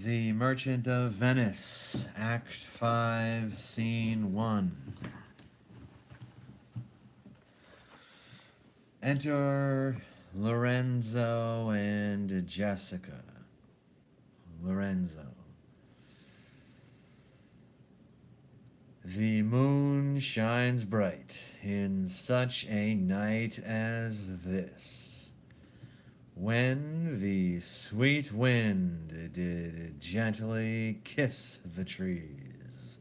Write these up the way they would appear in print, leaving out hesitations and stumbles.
The Merchant of Venice, Act 5, Scene 1. Enter Lorenzo and Jessica. Lorenzo. The moon shines bright in such a night as this, when the sweet wind did gently kiss the trees,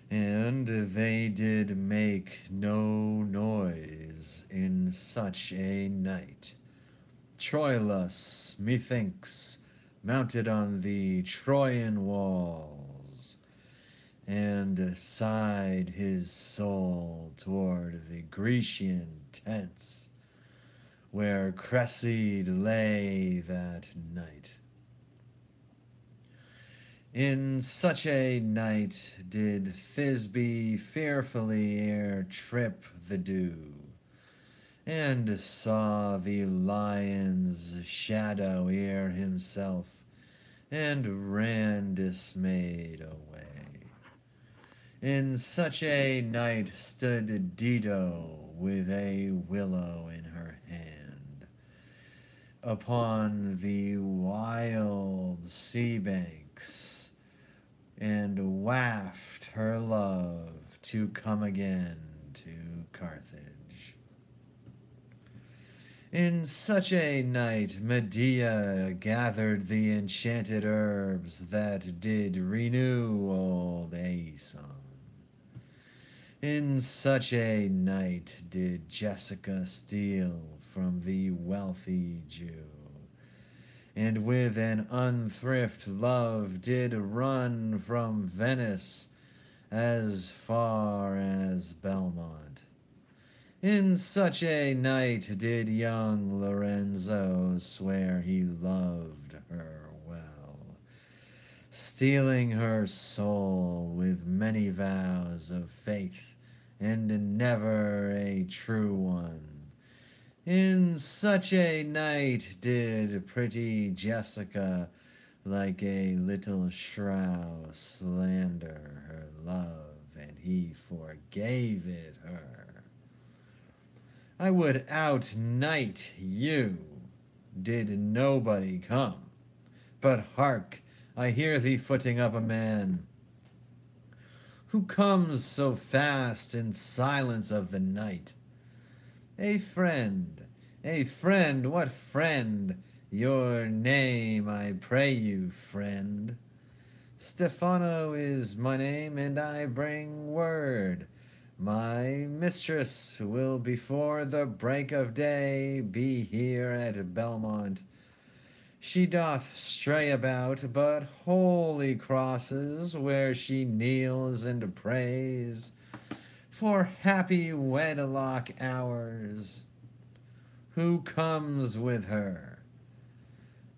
and they did make no noise in such a night. Troilus, methinks, mounted on the Trojan walls, and sighed his soul toward the Grecian tents, where Cressid lay that night. In such a night did Thisbe fearfully ere trip the dew, and saw the lion's shadow ere himself, and ran dismayed away. In such a night stood Dido with a willow in her hand, upon the wild sea banks, and waft her love to come again to Carthage. In such a night Medea gathered the enchanted herbs that did renew old Aeson. In such a night did Jessica steal from the wealthy Jew, and with an unthrift love did run from Venice as far as Belmont. In such a night did young Lorenzo swear he loved her well, stealing her soul with many vows of faith, and never a true one. In such a night did pretty Jessica, like a little shroud, slander her love, and he forgave it her. I would outnight you, did nobody come. But hark, I hear the footing of a man. Who comes so fast in silence of the night? A friend, what friend? Your name, I pray you, friend. Stefano is my name, and I bring word. My mistress will before the break of day be here at Belmont. She doth stray about, but holy crosses, where she kneels and prays for happy wedlock hours. Who comes with her?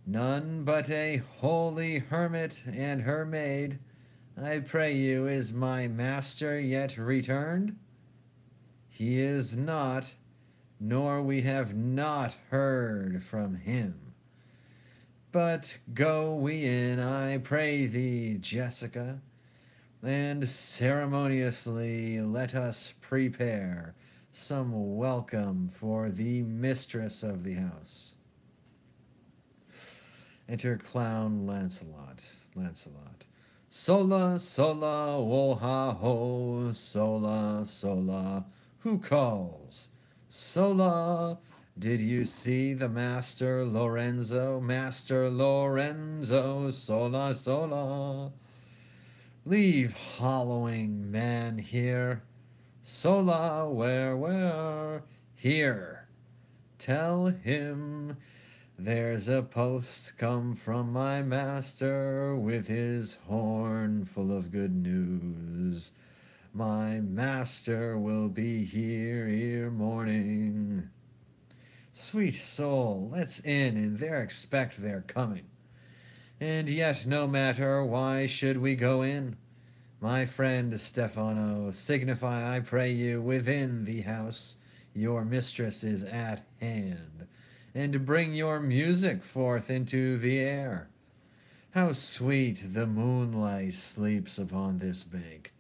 None but a holy hermit and her maid. I pray you, is my master yet returned? He is not, nor we have not heard from him. But go we in, I pray thee, Jessica, and ceremoniously let us prepare some welcome for the mistress of the house. Enter Clown Lancelot. Sola, sola, woha ho, sola, sola. Who calls? Sola. Did you see the Master Lorenzo? Master Lorenzo, sola, sola. Leave hollowing, man, here. Sola, where? Here. Tell him there's a post come from my master with his horn full of good news. My master will be here ere morning. Sweet soul, let's in, and there expect their coming. And yet no matter, why should we go in? My friend Stefano, signify, I pray you, within the house your mistress is at hand, and bring your music forth into the air. How sweet the moonlight sleeps upon this bank.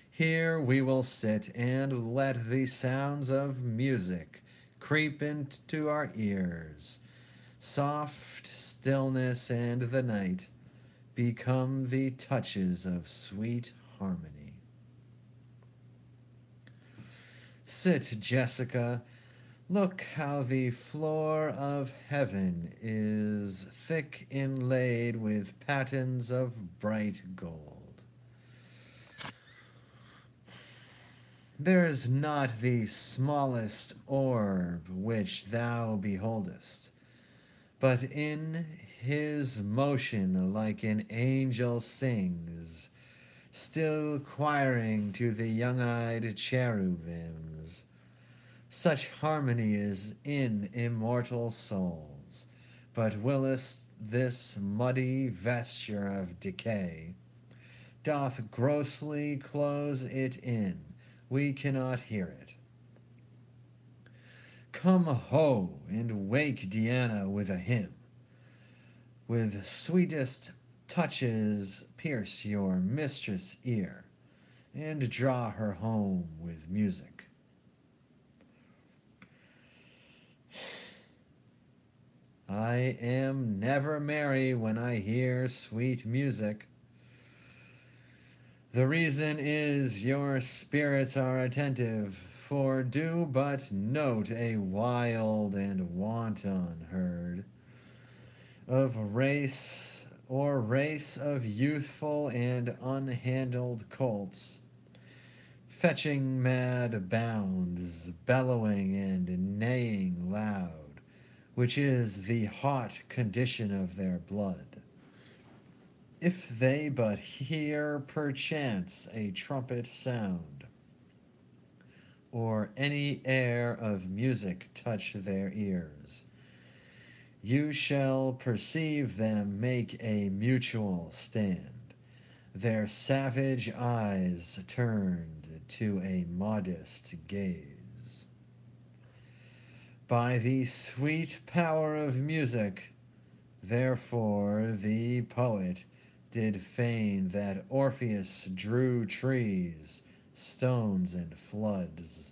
Here we will sit and let the sounds of music creep into our ears. Soft stillness and the night become the touches of sweet harmony. Sit, Jessica. Look how the floor of heaven is thick inlaid with patterns of bright gold. There is not the smallest orb which thou beholdest, but in his motion like an angel sings, still choiring to the young-eyed cherubims. Such harmony is in immortal souls, but whilst this muddy vesture of decay doth grossly close it in, we cannot hear it. Come ho, and wake Diana with a hymn. With sweetest touches pierce your mistress' ear, and draw her home with music. I am never merry when I hear sweet music. The reason is your spirits are attentive, for do but note a wild and wanton herd of race of youthful and unhandled colts, fetching mad bounds, bellowing and neighing loud, which is the hot condition of their blood. If they but hear perchance a trumpet sound, or any air of music touch their ears, you shall perceive them make a mutual stand, their savage eyes turned to a modest gaze. By the sweet power of music, therefore, the poet did feign that Orpheus drew trees, stones, and floods,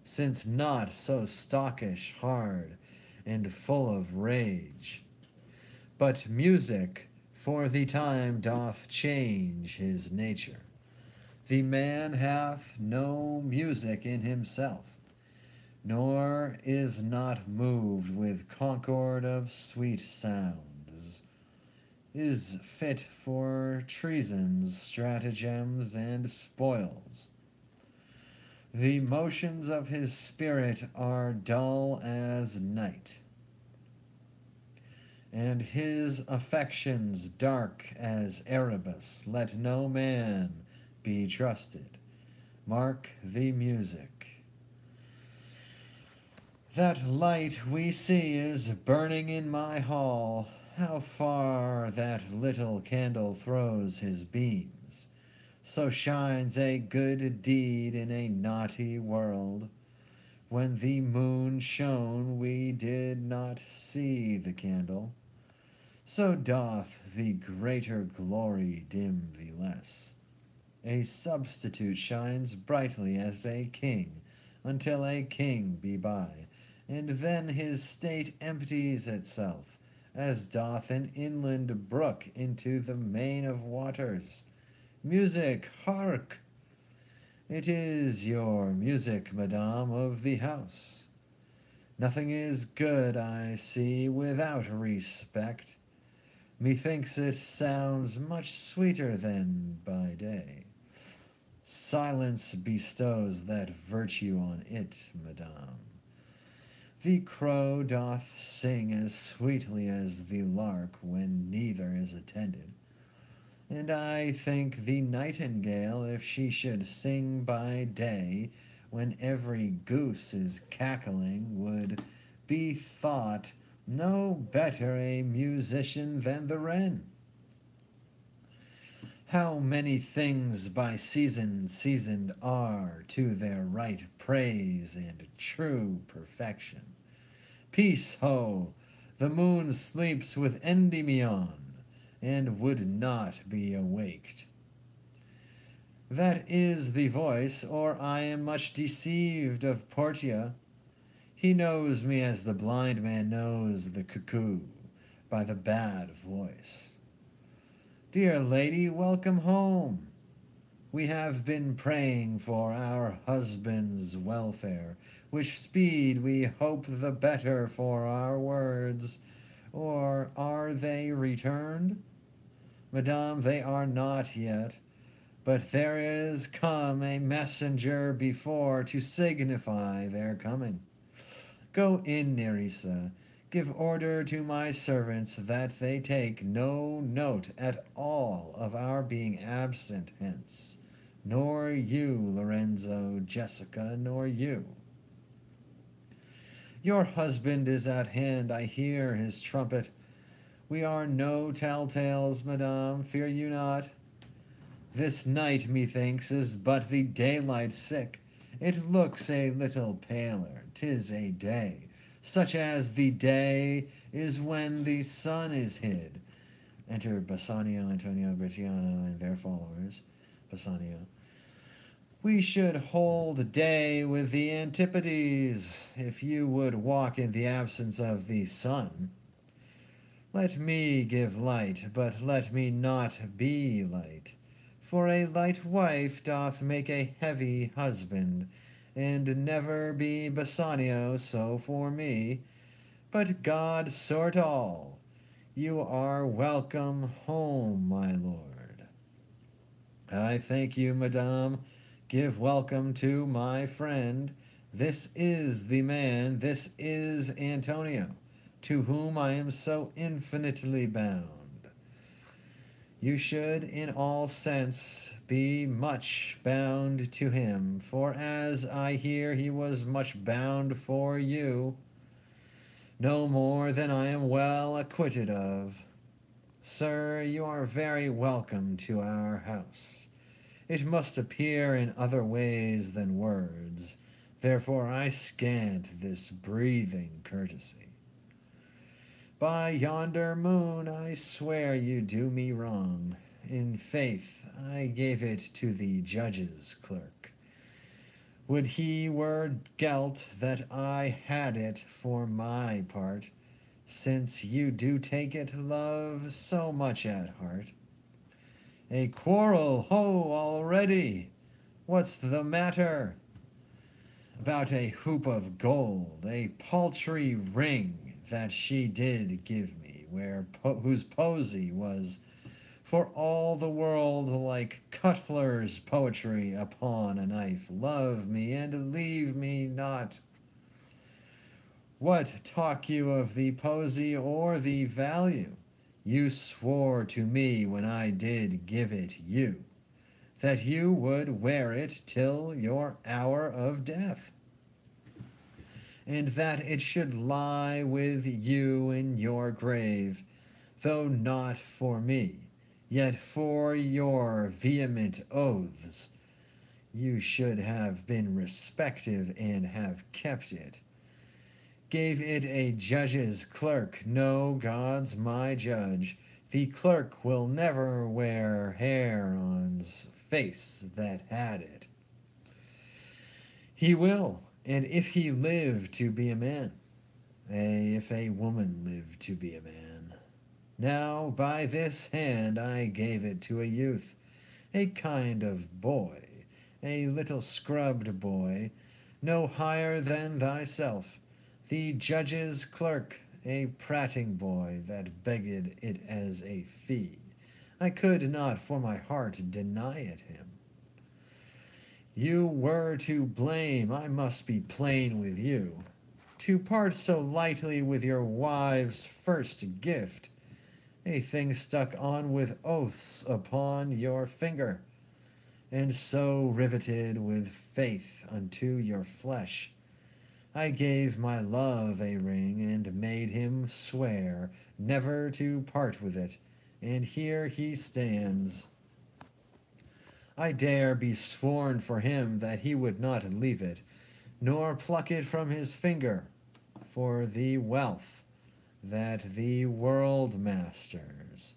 since not so stockish, hard, and full of rage. But music for the time doth change his nature. The man hath no music in himself, nor is not moved with concord of sweet sounds, is fit for treasons, stratagems, and spoils. The motions of his spirit are dull as night, and his affections dark as Erebus. Let no man be trusted. Mark the music. That light we see is burning in my hall. How far that little candle throws his beams. So shines a good deed in a naughty world. When the moon shone, we did not see the candle. So doth the greater glory dim the less. A substitute shines brightly as a king, until a king be by, and then his state empties itself, as doth an inland brook into the main of waters. Music, hark! It is your music, madame, of the house. Nothing is good, I see, without respect. Methinks it sounds much sweeter than by day. Silence bestows that virtue on it, madame. The crow doth sing as sweetly as the lark when neither is attended. And I think the nightingale, if she should sing by day, when every goose is cackling, would be thought no better a musician than the wren. How many things by season seasoned are to their right praise and true perfection. Peace, ho! The moon sleeps with Endymion, and would not be awaked. That is the voice, or I am much deceived of Portia. He knows me as the blind man knows the cuckoo, by the bad voice. Dear lady, welcome home. We have been praying for our husband's welfare, which speed we hope the better for our words. Or are they returned? Madame, they are not yet, but there is come a messenger before to signify their coming. Go in, Nerissa. Give order to my servants that they take no note at all of our being absent hence, nor you, Lorenzo, Jessica, nor you. Your husband is at hand, I hear his trumpet. We are no telltales, madame, fear you not. This night, methinks, is but the daylight sick. It looks a little paler, 'tis a day, such as the day is when the sun is hid. Enter Bassanio, Antonio, Gratiano, and their followers. Bassanio. We should hold day with the Antipodes, if you would walk in the absence of the sun. Let me give light, but let me not be light. For a light wife doth make a heavy husband, and never be Bassanio so for me. But God sort all. You are welcome home, my lord. I thank you, madame. Give welcome to my friend. This is the man, this is Antonio, to whom I am so infinitely bound. You should in all sense be much bound to him, for as I hear he was much bound for you, no more than I am well acquitted of. Sir, you are very welcome to our house. It must appear in other ways than words, therefore I scant this breathing courtesy. By yonder moon, I swear you do me wrong. In faith, I gave it to the judge's clerk. Would he were gelt that I had it for my part, since you do take it, love, so much at heart. A quarrel, ho, already! What's the matter? About a hoop of gold, a paltry ring that she did give me, whose posy was for all the world like cutler's poetry upon a knife. Love me and leave me not. What talk you of the posy or the value? You swore to me when I did give it you, that you would wear it till your hour of death, and that it should lie with you in your grave, though not for me, yet for your vehement oaths. You should have been respective and have kept it. Gave it a judge's clerk, no, God's my judge. The clerk will never wear hair on's face that had it. He will, and if he live to be a man, if a woman live to be a man. Now by this hand I gave it to a youth, a kind of boy, a little scrubbed boy, no higher than thyself, the judge's clerk, a prating boy that begged it as a fee. I could not for my heart deny it him. You were to blame, I must be plain with you, to part so lightly with your wife's first gift, a thing stuck on with oaths upon your finger, and so riveted with faith unto your flesh. I gave my love a ring, and made him swear never to part with it, and here he stands. I dare be sworn for him that he would not leave it, nor pluck it from his finger, for the wealth that the world masters,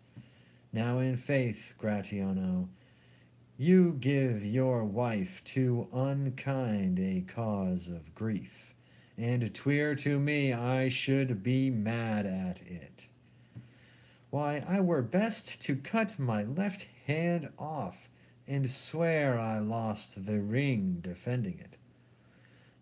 Now in faith, Gratiano, you give your wife too unkind a cause of grief, and tweer to me I should be mad at it. Why, I were best to cut my left hand off, and swear I lost the ring defending it.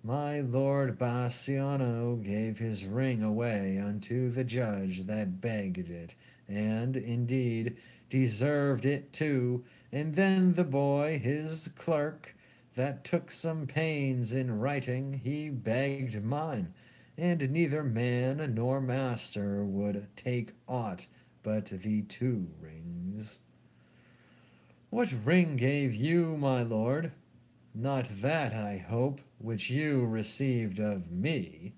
My lord Bassiano gave his ring away unto the judge that begged it, and, indeed, deserved it too, and then the boy, his clerk, that took some pains in writing, he begged mine, and neither man nor master would take aught but the 2 rings. What ring gave you, my lord? Not that, I hope, which you received of me.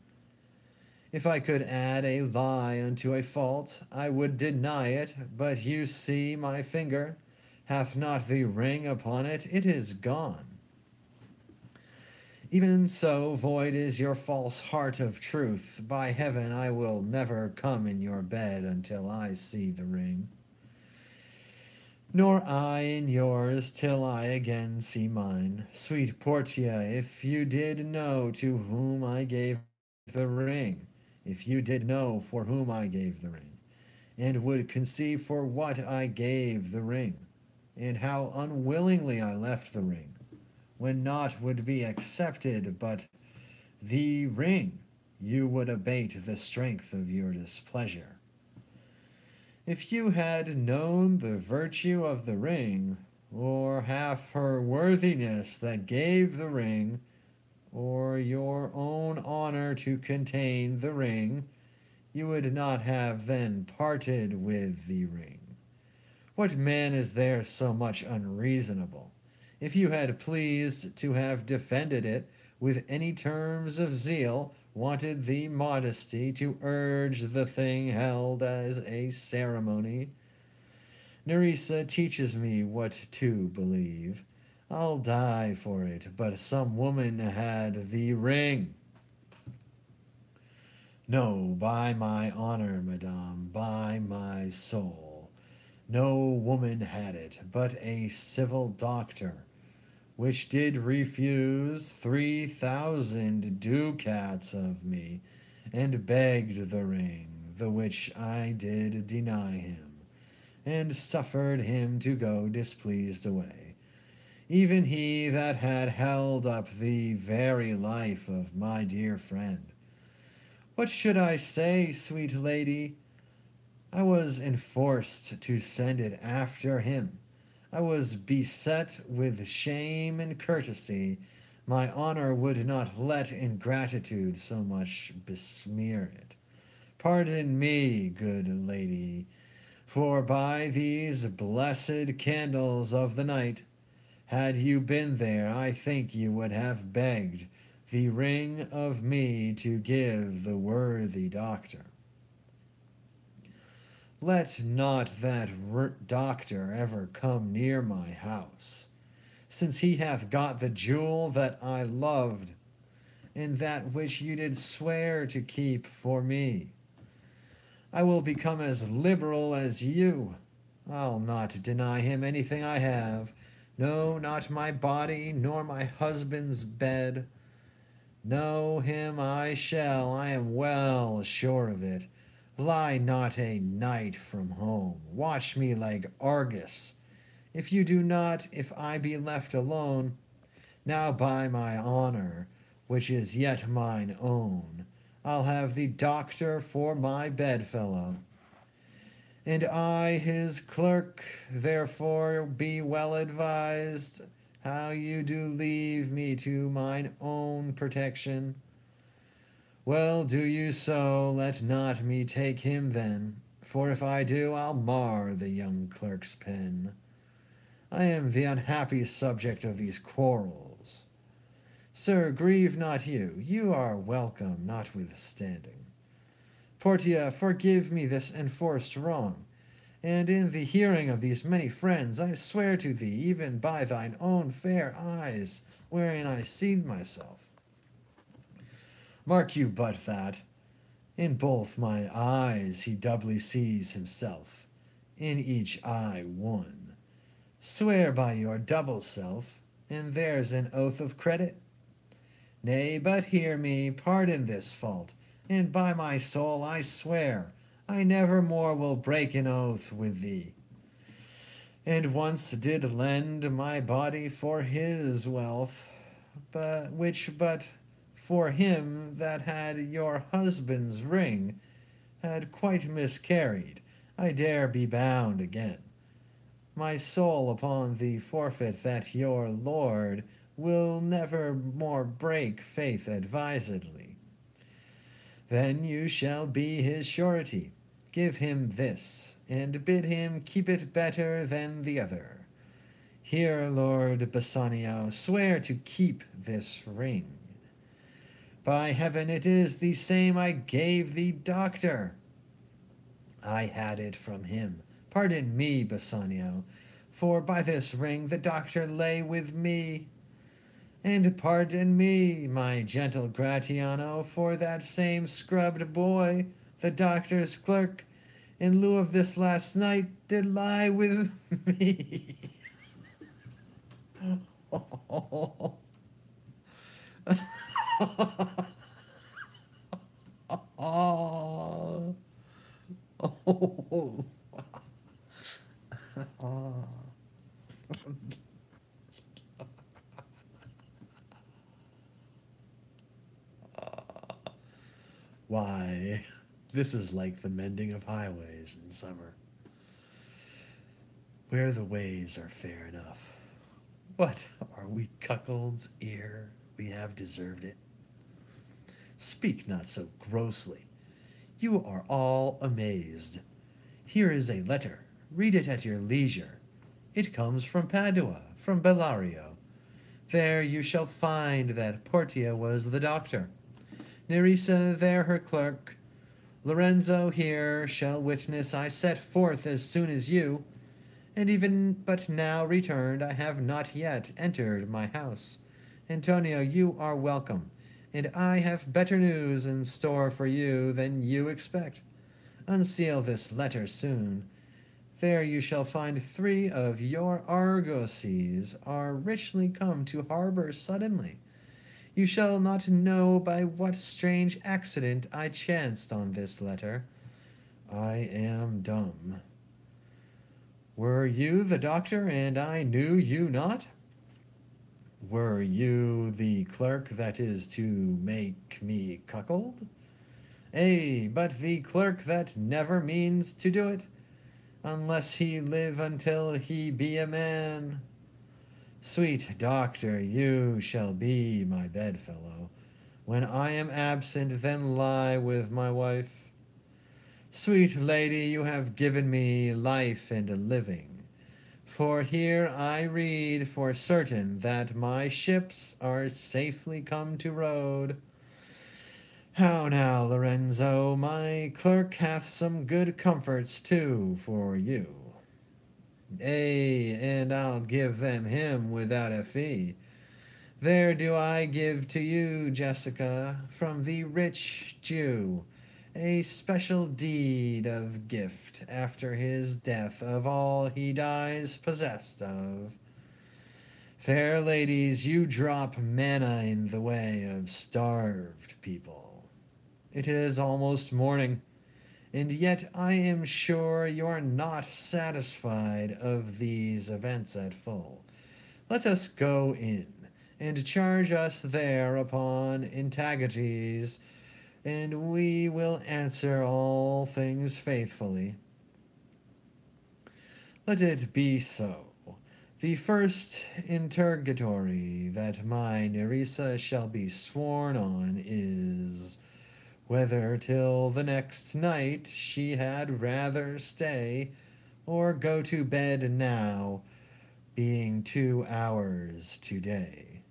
If I could add a lie unto a fault, I would deny it, but you see my finger hath not the ring upon it, it is gone. Even so void is your false heart of truth. By heaven, I will never come in your bed until I see the ring. Nor I in yours till I again see mine. Sweet Portia, if you did know to whom I gave the ring, if you did know for whom I gave the ring, and would conceive for what I gave the ring, and how unwillingly I left the ring, when naught would be accepted but the ring, you would abate the strength of your displeasure. If you had known the virtue of the ring, or half her worthiness that gave the ring, or your own honor to contain the ring, you would not have then parted with the ring. What man is there so much unreasonable? If you had pleased to have defended it with any terms of zeal, wanted the modesty to urge the thing held as a ceremony. Nerissa teaches me what to believe. I'll die for it, but some woman had the ring. No, by my honor, madame, by my soul, no woman had it, but a civil doctor, which did refuse 3,000 ducats of me, and begged the ring, the which I did deny him, and suffered him to go displeased away, even he that had held up the very life of my dear friend. What should I say, sweet lady? I was enforced to send it after him. I was beset with shame and courtesy. My honor would not let ingratitude so much besmear it. Pardon me, good lady, for by these blessed candles of the night, had you been there, I think you would have begged the ring of me to give the worthy doctor. Let not that doctor ever come near my house, since he hath got the jewel that I loved, and that which you did swear to keep for me. I will become as liberal as you. I'll not deny him anything I have, no, not my body, nor my husband's bed. Know him I shall, I am well sure of it. Lie not a night from home. Watch me like Argus. If you do not, if I be left alone, now by my honor, which is yet mine own, I'll have the doctor for my bedfellow. And I, his clerk, therefore be well advised how you do leave me to mine own protection. Well, do you so, let not me take him then, for if I do, I'll mar the young clerk's pen. I am the unhappy subject of these quarrels. Sir, grieve not you, you are welcome notwithstanding. Portia, forgive me this enforced wrong, and in the hearing of these many friends, I swear to thee, even by thine own fair eyes, wherein I see myself. Mark you but that, in both my eyes he doubly sees himself, in each eye one. Swear by your double self, and there's an oath of credit. Nay, but hear me, pardon this fault, and by my soul I swear I never more will break an oath with thee. And once did lend my body for his wealth, but for him that had your husband's ring had quite miscarried, I dare be bound again. My soul upon the forfeit that your lord will never more break faith advisedly. Then you shall be his surety. Give him this, and bid him keep it better than the other. Here, Lord Bassanio, swear to keep this ring. By heaven, it is the same I gave the doctor. I had it from him. Pardon me, Bassanio, for by this ring the doctor lay with me. And pardon me, my gentle Gratiano, for that same scrubbed boy, the doctor's clerk, in lieu of this last night, did lie with me. Oh. Oh. Oh. Oh. Why, this is like the mending of highways in summer, where the ways are fair enough. What are we cuckolds ere we have deserved it? Speak not so grossly. You are all amazed. Here is a letter. Read it at your leisure. It comes from Padua, from Bellario. There you shall find that Portia was the doctor, Nerissa there her clerk. Lorenzo here shall witness I set forth as soon as you, and even but now returned I have not yet entered my house. Antonio, you are welcome, and I have better news in store for you than you expect. Unseal this letter soon. There you shall find 3 of your argosies are richly come to harbor suddenly. You shall not know by what strange accident I chanced on this letter. I am dumb. Were you the doctor, and I knew you not? Were you the clerk that is to make me cuckold? But the clerk that never means to do it, unless he live until he be a man. Sweet doctor, you shall be my bedfellow. When I am absent, then lie with my wife. Sweet lady, you have given me life and a living. For here I read for certain that my ships are safely come to road. How now, Lorenzo, my clerk hath some good comforts too for you. And I'll give them him without a fee. There do I give to you, Jessica, from the rich Jew, a special deed of gift after his death of all he dies possessed of. Fair ladies, you drop manna in the way of starved people. It is almost morning, and yet I am sure you're not satisfied of these events at full. Let us go in, and charge us there upon Antagates, and we will answer all things faithfully. Let it be so. The first interrogatory that my Nerissa shall be sworn on is whether till the next night she had rather stay or go to bed now, being 2 hours today.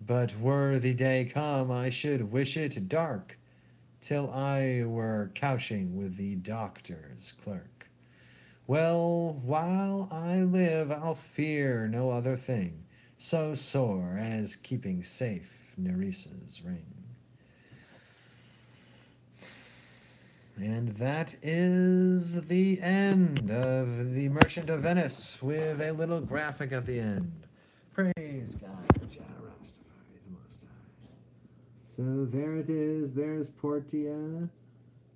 But were the day come, I should wish it dark, till I were couching with the doctor's clerk. Well, while I live, I'll fear no other thing so sore as keeping safe Nerissa's ring. And that is the end of The Merchant of Venice with a little graphic at the end. Praise God, Jah Rastafari, the Most High. So there it is. There's Portia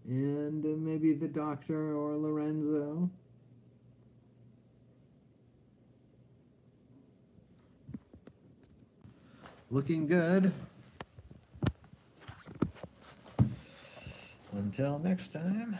and maybe the Doctor or Lorenzo. Looking good. Until next time.